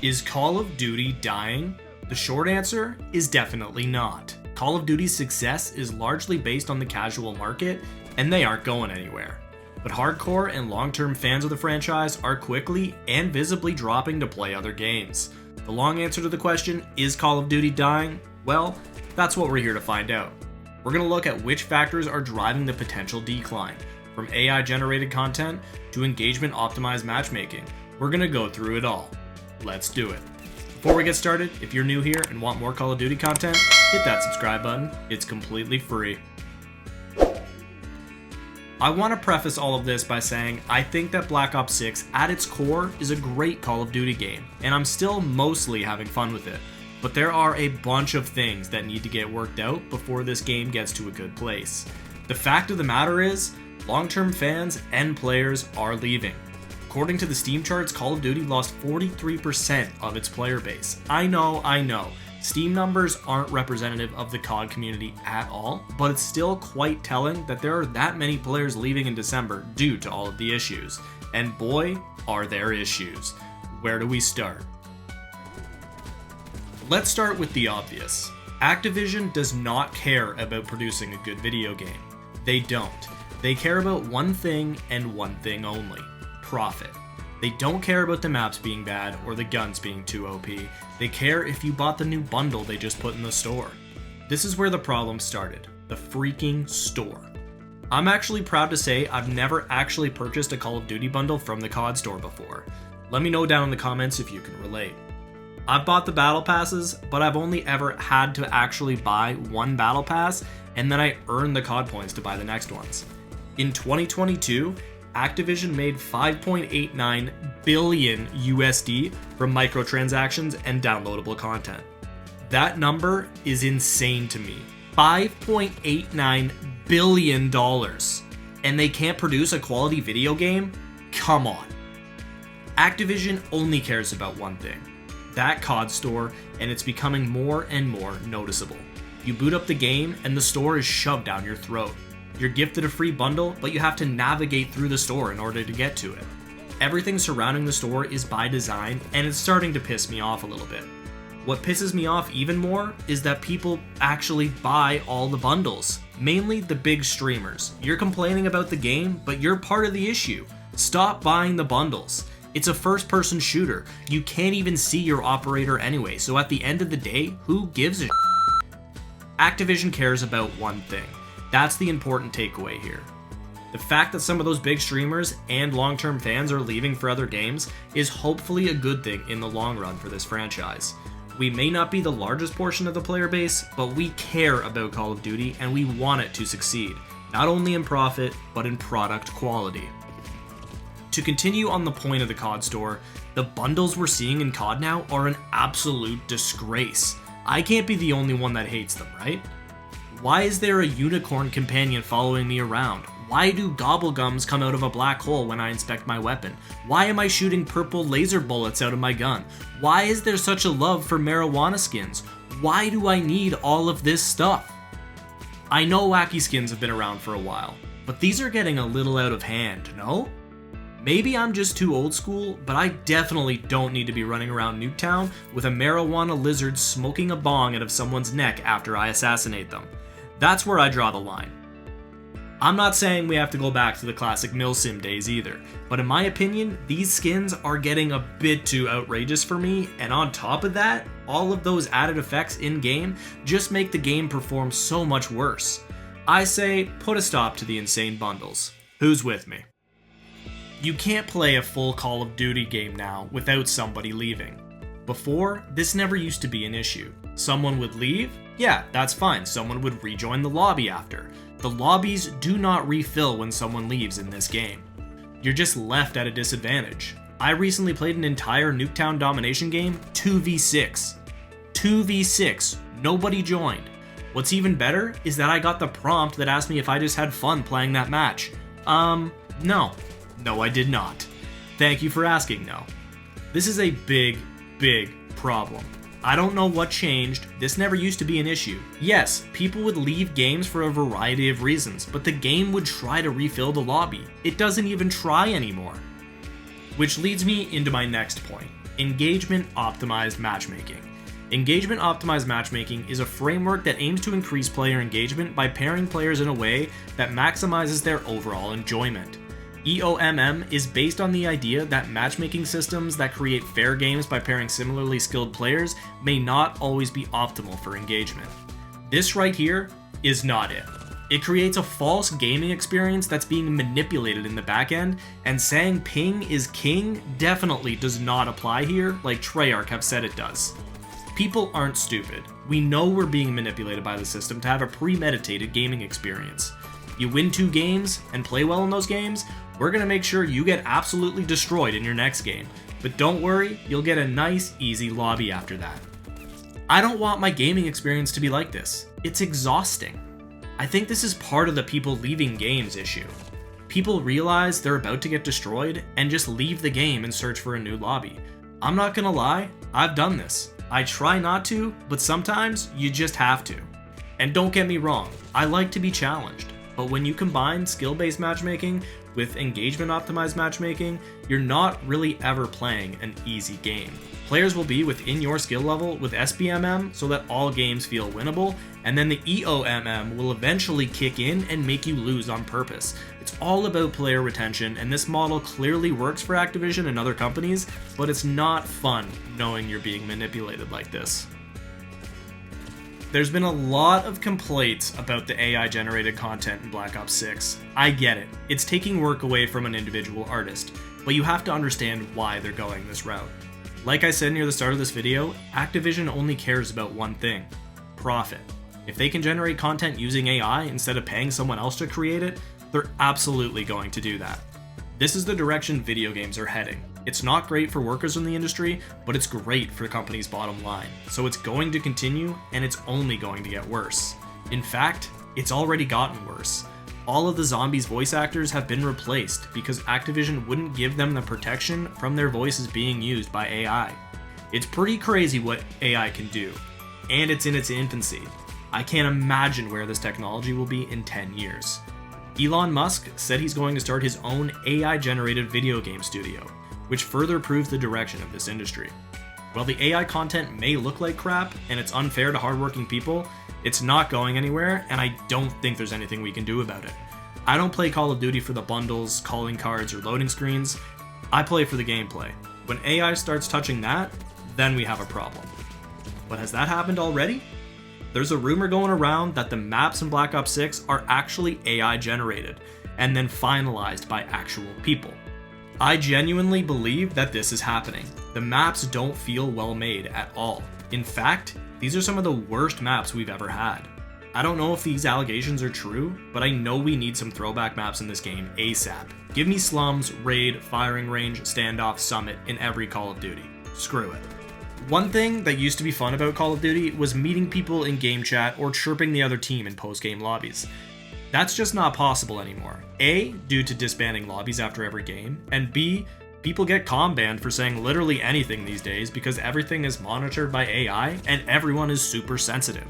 Is Call of Duty dying? The short answer is definitely not. Call of Duty's success is largely based on the casual market, and they aren't going anywhere. But hardcore and long-term fans of the franchise are quickly and visibly dropping to play other games. The long answer to the question, is Call of Duty dying? Well, that's what we're here to find out. We're going to look at which factors are driving the potential decline, from AI-generated content to engagement optimized matchmaking. We're going to go through it all. Let's do it. Before we get started, if you're new here and want more Call of Duty content, hit that subscribe button. It's completely free. I want to preface all of this by saying I think that Black Ops 6 at its core is a great Call of Duty game, and I'm still mostly having fun with it. But there are a bunch of things that need to get worked out before this game gets to a good place. The fact of the matter is, long-term fans and players are leaving. According to the Steam charts, Call of Duty lost 43% of its player base. I know. Steam numbers aren't representative of the COD community at all, but it's still quite telling that there are that many players leaving in December due to all of the issues. And boy, are there issues. Where do we start? Let's start with the obvious. Activision does not care about producing a good video game. They don't. They care about one thing and one thing only: profit. They don't care about the maps being bad or the guns being too OP. They care if you bought the new bundle they just put in the store. This is where the problem started. The freaking store. I'm actually proud to say I've never actually purchased a Call of Duty bundle from the COD store before. Let me know down in the comments if you can relate. I've bought the battle passes, but I've only ever had to actually buy one battle pass, and then I earn the COD points to buy the next ones. In 2022, Activision made $5.89 billion USD from microtransactions and downloadable content. That number is insane to me. $5.89 billion. And they can't produce a quality video game? Come on. Activision only cares about one thing: that COD store, and it's becoming more and more noticeable. You boot up the game and the store is shoved down your throat. You're gifted a free bundle, but you have to navigate through the store in order to get to it. Everything surrounding the store is by design, and it's starting to piss me off a little bit. What pisses me off even more is that people actually buy all the bundles, mainly the big streamers. You're complaining about the game, but you're part of the issue. Stop buying the bundles. It's a first-person shooter. You can't even see your operator anyway, so at the end of the day, who gives a shit? Activision cares about one thing. That's the important takeaway here. The fact that some of those big streamers and long-term fans are leaving for other games is hopefully a good thing in the long run for this franchise. We may not be the largest portion of the player base, but we care about Call of Duty and we want it to succeed, not only in profit, but in product quality. To continue on the point of the COD store, the bundles we're seeing in COD now are an absolute disgrace. I can't be the only one that hates them, right? Why is there a unicorn companion following me around? Why do gobblegums come out of a black hole when I inspect my weapon? Why am I shooting purple laser bullets out of my gun? Why is there such a love for marijuana skins? Why do I need all of this stuff? I know wacky skins have been around for a while, but these are getting a little out of hand, no? Maybe I'm just too old school, but I definitely don't need to be running around Nuketown with a marijuana lizard smoking a bong out of someone's neck after I assassinate them. That's where I draw the line. I'm not saying we have to go back to the classic milsim days either, but in my opinion, these skins are getting a bit too outrageous for me, and on top of that, all of those added effects in-game just make the game perform so much worse. I say, put a stop to the insane bundles. Who's with me? You can't play a full Call of Duty game now without somebody leaving. Before, this never used to be an issue. Someone would leave? Yeah, that's fine. Someone would rejoin the lobby after. The lobbies do not refill when someone leaves in this game. You're just left at a disadvantage. I recently played an entire Nuketown domination game 2v6. 2v6. Nobody joined. What's even better is that I got the prompt that asked me if I just had fun playing that match. No. No, I did not. Thank you for asking, no. This is a big problem. I don't know what changed. This never used to be an issue. Yes, people would leave games for a variety of reasons, but the game would try to refill the lobby. It doesn't even try anymore. Which leads me into my next point. Engagement Optimized Matchmaking. Engagement Optimized Matchmaking is a framework that aims to increase player engagement by pairing players in a way that maximizes their overall enjoyment. E.O.M.M is based on the idea that matchmaking systems that create fair games by pairing similarly skilled players may not always be optimal for engagement. This right here is not it. It creates a false gaming experience that's being manipulated in the backend, and saying ping is king definitely does not apply here like Treyarch have said it does. People aren't stupid. We know we're being manipulated by the system to have a premeditated gaming experience. You win 2 games and play well in those games, we're gonna make sure you get absolutely destroyed in your next game. But don't worry, you'll get a nice, easy lobby after that. I don't want my gaming experience to be like this. It's exhausting. I think this is part of the people leaving games issue. People realize they're about to get destroyed and just leave the game and search for a new lobby. I'm not gonna lie, I've done this. I try not to, but sometimes you just have to. And don't get me wrong, I like to be challenged, but when you combine skill-based matchmaking with engagement optimized matchmaking, you're not really ever playing an easy game. Players will be within your skill level with SBMM so that all games feel winnable, and then the E.O.M.M will eventually kick in and make you lose on purpose. It's all about player retention, and this model clearly works for Activision and other companies, but it's not fun knowing you're being manipulated like this. There's been a lot of complaints about the AI-generated content in Black Ops 6. I get it. It's taking work away from an individual artist, but you have to understand why they're going this route. Like I said near the start of this video, Activision only cares about one thing: profit. If they can generate content using AI instead of paying someone else to create it, they're absolutely going to do that. This is the direction video games are heading. It's not great for workers in the industry, but it's great for the company's bottom line. So it's going to continue, and it's only going to get worse. In fact, it's already gotten worse. All of the zombies voice actors have been replaced because Activision wouldn't give them the protection from their voices being used by AI. It's pretty crazy what AI can do, and it's in its infancy. I can't imagine where this technology will be in 10 years. Elon Musk said he's going to start his own AI-generated video game studio, which further proves the direction of this industry. While the AI content may look like crap and it's unfair to hardworking people, it's not going anywhere, and I don't think there's anything we can do about it. I don't play Call of Duty for the bundles, calling cards, or loading screens. I play for the gameplay. When AI starts touching that, then we have a problem. But has that happened already? There's a rumor going around that the maps in Black Ops 6 are actually AI generated, and then finalized by actual people. I genuinely believe that this is happening. The maps don't feel well made at all. In fact, these are some of the worst maps we've ever had. I don't know if these allegations are true, but I know we need some throwback maps in this game ASAP. Give me slums, raid, firing range, standoff, summit in every Call of Duty. Screw it. One thing that used to be fun about Call of Duty was meeting people in game chat or chirping the other team in post-game lobbies. That's just not possible anymore. A, due to disbanding lobbies after every game, and B, people get Comm banned for saying literally anything these days because everything is monitored by AI and everyone is super sensitive.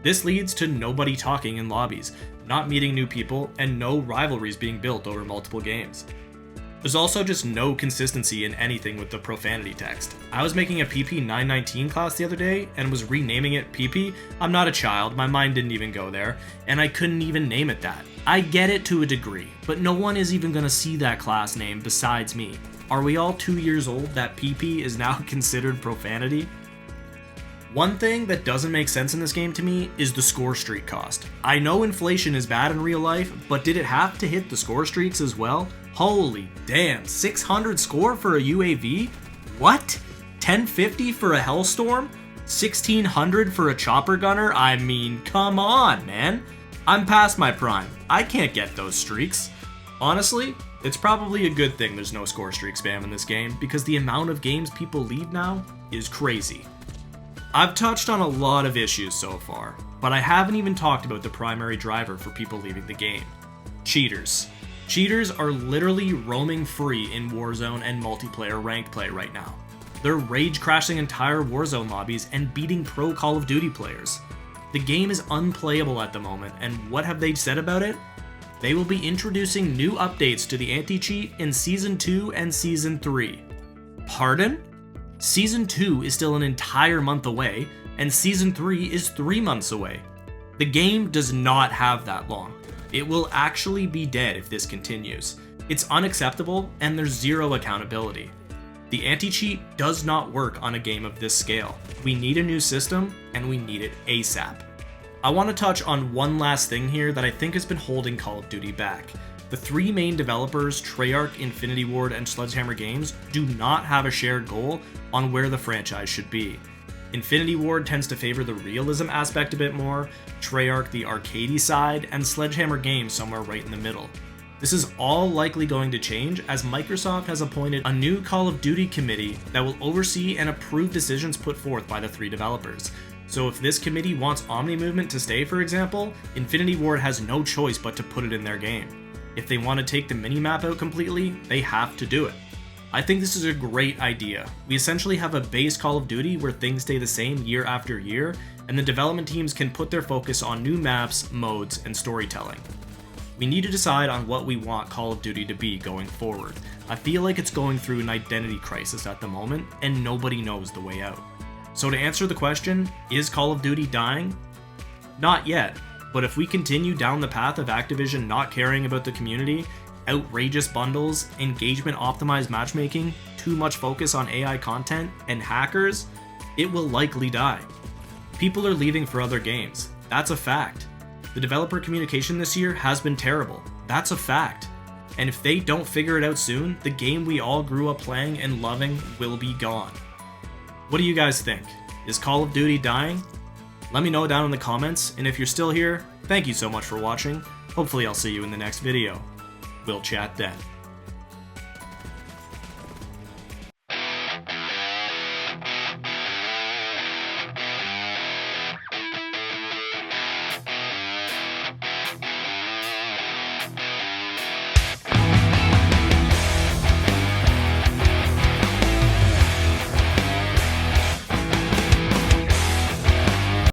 This leads to nobody talking in lobbies, not meeting new people, and no rivalries being built over multiple games. There's also just no consistency in anything with the profanity text. I was making a PP 919 class the other day and was renaming it PP. I'm not a child, my mind didn't even go there, and I couldn't even name it that. I get it to a degree, but no one is even gonna see that class name besides me. Are we all 2 years old that PP is now considered profanity? One thing that doesn't make sense in this game to me is the score streak cost. I know inflation is bad in real life, but did it have to hit the score streaks as well? Holy damn, 600 score for a UAV? What? 1050 for a Hellstorm? 1600 for a chopper gunner? I mean, come on, man. I'm past my prime. I can't get those streaks. Honestly, it's probably a good thing there's no score streak spam in this game because the amount of games people leave now is crazy. I've touched on a lot of issues so far, but I haven't even talked about the primary driver for people leaving the game: cheaters. Cheaters are literally roaming free in Warzone and multiplayer ranked play right now. They're rage crashing entire Warzone lobbies and beating pro Call of Duty players. The game is unplayable at the moment, and what have they said about it? They will be introducing new updates to the anti-cheat in Season 2 and Season 3. Pardon? Season 2 is still an entire month away, and Season 3 is 3 months away. The game does not have that long. It will actually be dead if this continues. It's unacceptable, and there's zero accountability. The anti-cheat does not work on a game of this scale. We need a new system, and we need it ASAP. I want to touch on one last thing here that I think has been holding Call of Duty back. The 3 main developers, Treyarch, Infinity Ward, and Sledgehammer Games, do not have a shared goal on where the franchise should be. Infinity Ward tends to favor the realism aspect a bit more, Treyarch the arcadey side, and Sledgehammer Games somewhere right in the middle. This is all likely going to change as Microsoft has appointed a new Call of Duty committee that will oversee and approve decisions put forth by the 3 developers. So if this committee wants Omni movement to stay, for example, Infinity Ward has no choice but to put it in their game. If they want to take the minimap out completely, they have to do it. I think this is a great idea. We essentially have a base Call of Duty where things stay the same year after year, and the development teams can put their focus on new maps, modes, and storytelling. We need to decide on what we want Call of Duty to be going forward. I feel like it's going through an identity crisis at the moment, and nobody knows the way out. So to answer the question, is Call of Duty dying? Not yet. But if we continue down the path of Activision not caring about the community, outrageous bundles, engagement optimized matchmaking, too much focus on AI content, and hackers, it will likely die. People are leaving for other games. That's a fact. The developer communication this year has been terrible. That's a fact. And if they don't figure it out soon, the game we all grew up playing and loving will be gone. What do you guys think? Is Call of Duty dying? Let me know down in the comments, and if you're still here, thank you so much for watching. Hopefully I'll see you in the next video. We'll chat then.